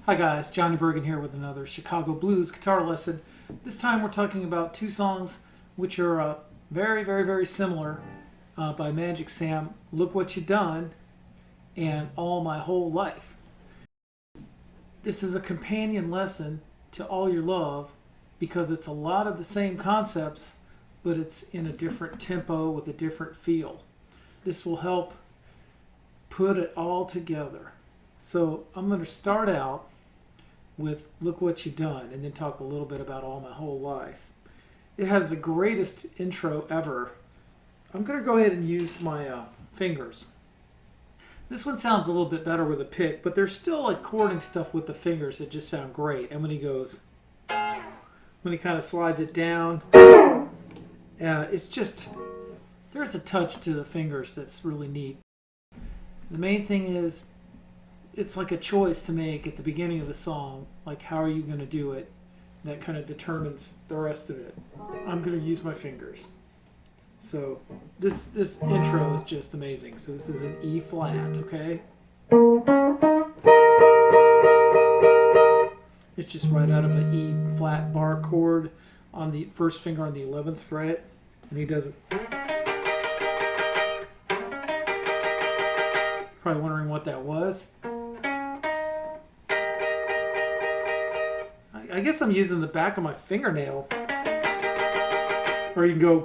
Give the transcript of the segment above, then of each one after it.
Hi guys, Johnny Bergen here with another Chicago Blues guitar lesson. This time we're talking about two songs which are very similar by Magic Sam, Look What You Done and All My Whole Life. This is a companion lesson to All Your Love because it's a lot of the same concepts, but it's in a different tempo with a different feel. This will help put it all together. So I'm going to start out with Look What You Done and then talk a little bit about All My Whole Life. It has the greatest intro ever. I'm going to go ahead and use my fingers. This one sounds a little bit better with a pick, but there's still like chording stuff with the fingers that just sound great. And when he goes, when he kind of slides it down, it's just, there's a touch to the fingers that's really neat. The main thing is, it's like a choice to make at the beginning of the song, like how are you going to do it? That kind of determines the rest of it. I'm going to use my fingers. So this intro is just amazing. So this is an E flat, okay? It's just right out of an E flat bar chord on the first finger on the 11th fret, and he does it. Probably wondering what that was. I guess I'm using the back of my fingernail. Or you can go.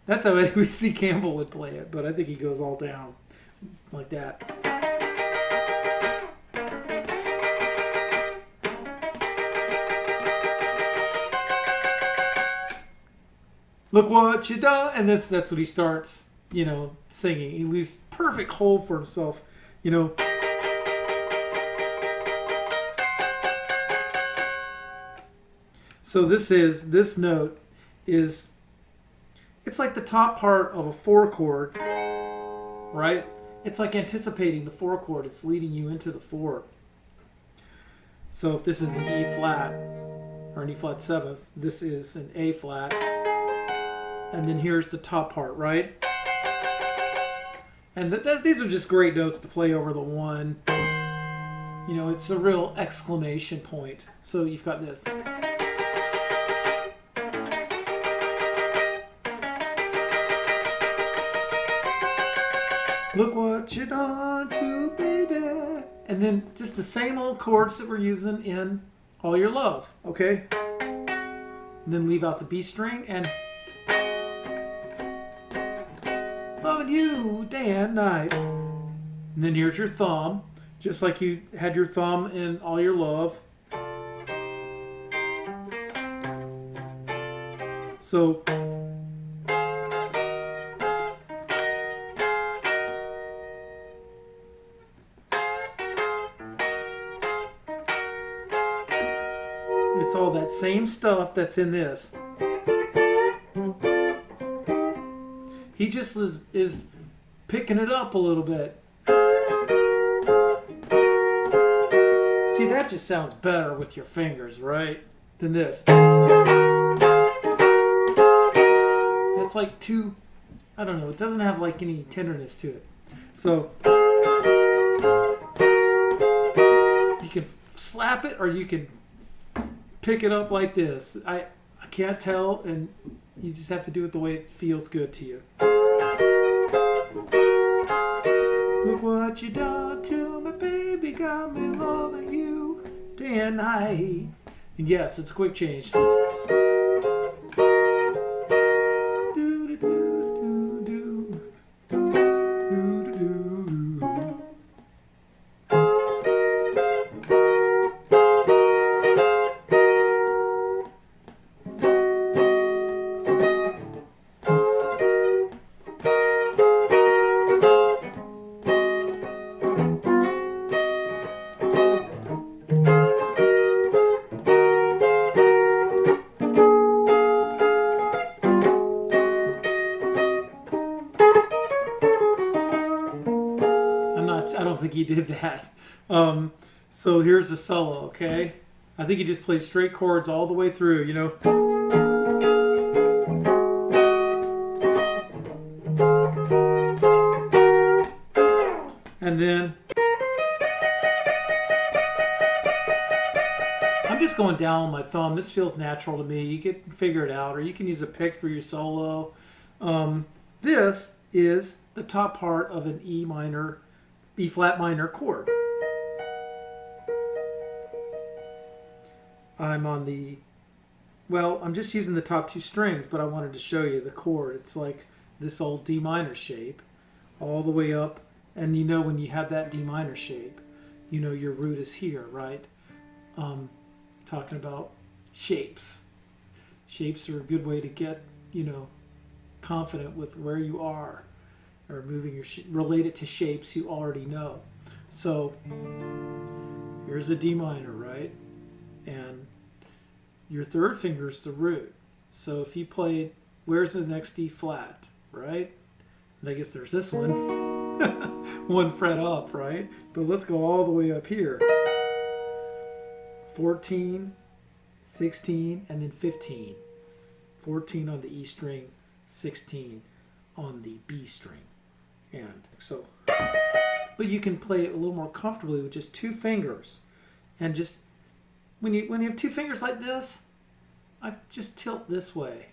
That's how Edwin C. Campbell would play it, but I think he goes all down like that. Look what you done, and that's what he starts, singing. He leaves perfect hold for himself, So this note is, it's like the top part of a 4 chord, right? It's like anticipating the 4 chord. It's leading you into the 4. So if this is an E flat or an E flat 7th, this is an A flat. And then here's the top part, right? And these are just great notes to play over the 1. It's a real exclamation point. So you've got this. Look what you done to baby. And then just the same old chords that we're using in All Your Love, okay? And then leave out the B string and loving you day and night. And then here's your thumb, just like you had your thumb in All Your Love. So it's all that same stuff that's in this. He just is picking it up a little bit. See, that just sounds better with your fingers, right? Than this. It's like too, I don't know, it doesn't have like any tenderness to it. So you can slap it or you can pick it up like this. I can't tell, and you just have to do it the way it feels good to you. Look what you done to me, baby, got me loving you day and night. And yes, it's a quick change. I don't think he did that. So here's the solo, okay? I think he just plays straight chords all the way through, And then going down on my thumb. This feels natural to me. You can figure it out, or you can use a pick for your solo. This is the top part of an E flat minor chord. I'm just using the top 2 strings, but I wanted to show you the chord. It's like this old D minor shape all the way up. And you know when you have that D minor shape, you know your root is here, right? Talking about shapes. Shapes are a good way to get, confident with where you are, or moving your relate it to shapes you already know. So here's a D minor, right? And your third finger is the root. So if you played, where's the next D flat, right? And I guess there's this one, 1 fret up, right? But let's go all the way up here. 14, 16, and then 15. 14 on the E string, 16 on the B string. And so, but you can play it a little more comfortably with just 2 fingers. And just, when you have 2 fingers like this, I just tilt this way.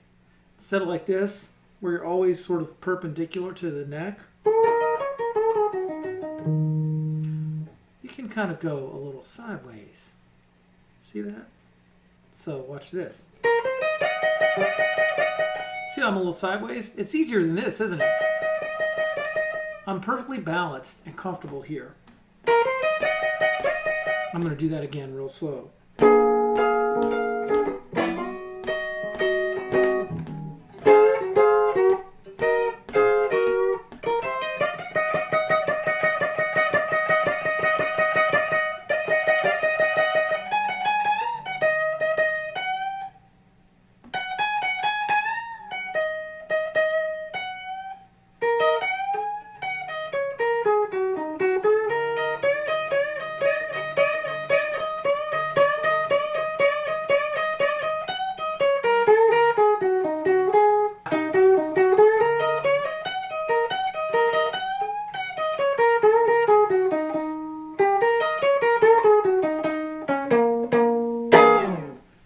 Instead of like this, where you're always sort of perpendicular to the neck, you can kind of go a little sideways. See that? So watch this. See how I'm a little sideways? It's easier than this, isn't it? I'm perfectly balanced and comfortable here. I'm going to do that again real slow.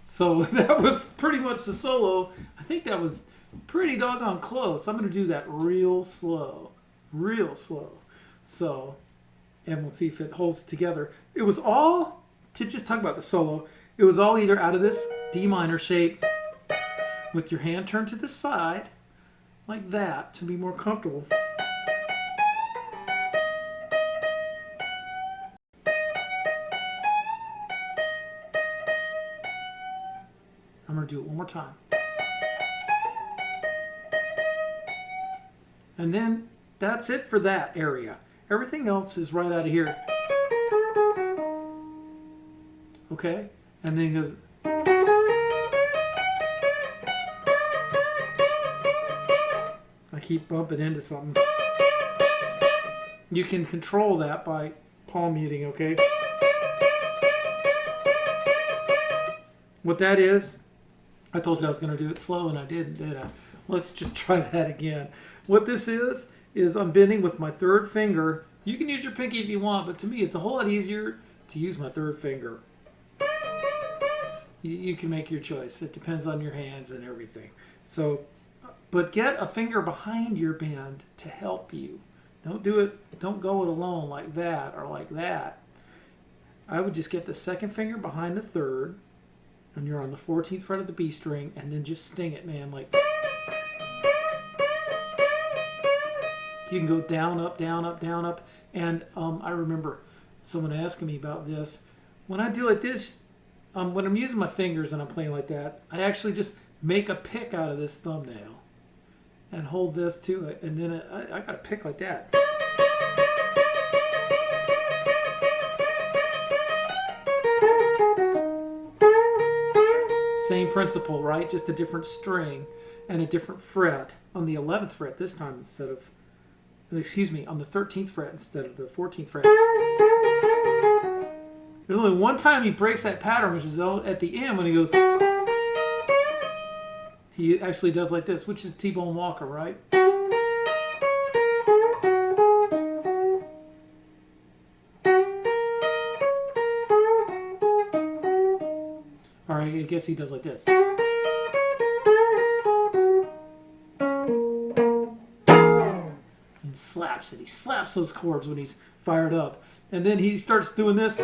So that was pretty much the solo. I think that was pretty doggone close. I'm going to do that real slow. Real slow. So, and we'll see if it holds together. It was all, to just talk about the solo, it was all either out of this D minor shape with your hand turned to the side, like that, to be more comfortable. I'm going to do it one more time. And then that's it for that area. Everything else is right out of here. Okay? And then it goes. I keep bumping into something. You can control that by palm muting, okay? What that is, I told you I was going to do it slow, and I didn't, did I? Let's just try that again. What this is I'm bending with my third finger. You can use your pinky if you want, but to me it's a whole lot easier to use my third finger. You can make your choice. It depends on your hands and everything. So, but get a finger behind your bend to help you. Don't do it. Don't go it alone like that or like that. I would just get the second finger behind the third, and you're on the 14th fret of the B string, and then just sting it, man, like. You can go down, up, down, up, down, up. And I remember someone asking me about this. When I do like this, when I'm using my fingers and I'm playing like that, I actually just make a pick out of this thumbnail and hold this to it. And then I got a pick like that. Same principle, right? Just a different string and a different fret on the 11th fret this time instead of, on the 13th fret instead of the 14th fret. There's only one time he breaks that pattern, which is at the end when he goes, he actually does like this, which is T-Bone Walker, right? guess he does like this. And slaps it. He slaps those chords when he's fired up. And then he starts doing this.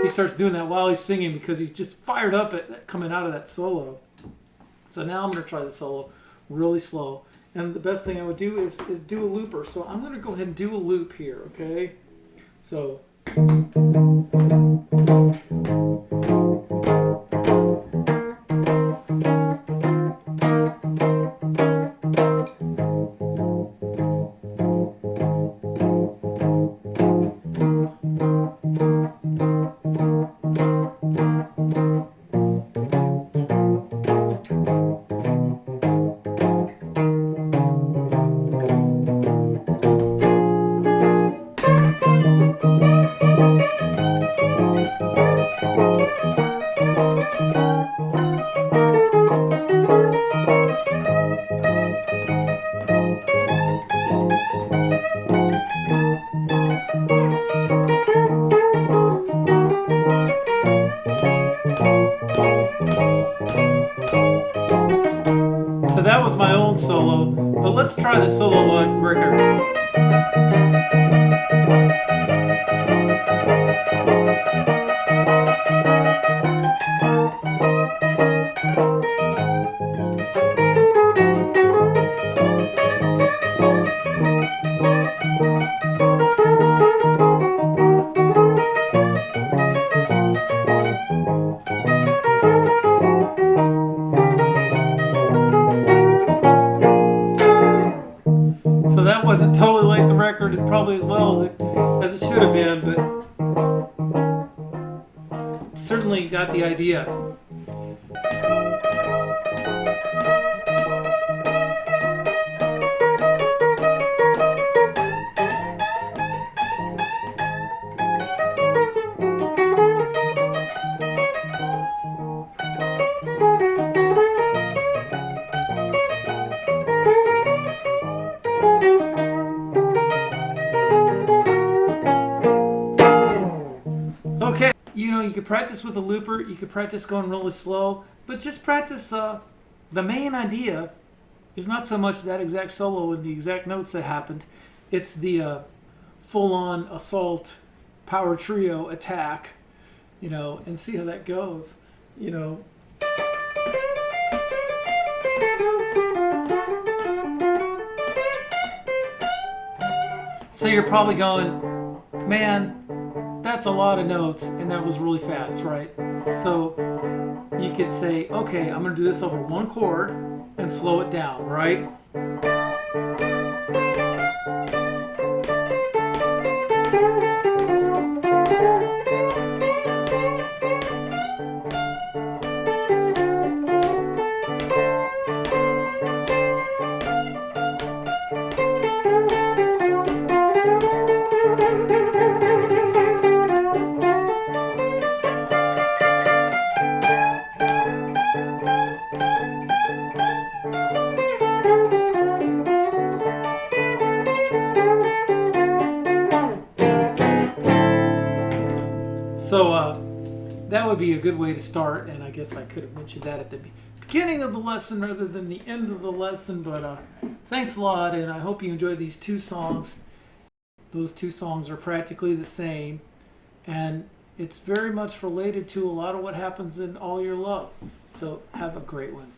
He starts doing that while he's singing because he's just fired up at coming out of that solo. So now I'm going to try the solo really slow. And the best thing I would do is do a looper. So I'm going to go ahead and do a loop here, okay? So... So that was my own solo, but let's try the solo record. So that wasn't totally like the record, probably as well as it should have been, but certainly got the idea. Okay, you know, you could practice with a looper, you could practice going really slow, but just practice. The main idea is not so much that exact solo and the exact notes that happened, it's the full-on assault power trio attack, you know, and see how that goes, you know. So you're probably going, man, that's a lot of notes, and that was really fast, right? So you could say, okay, I'm going to do this over one chord and slow it down, right? So that would be a good way to start, and I guess I could have mentioned that at the beginning of the lesson rather than the end of the lesson, but thanks a lot, and I hope you enjoyed these two songs. Those two songs are practically the same, and it's very much related to a lot of what happens in All Your Love. So have a great one.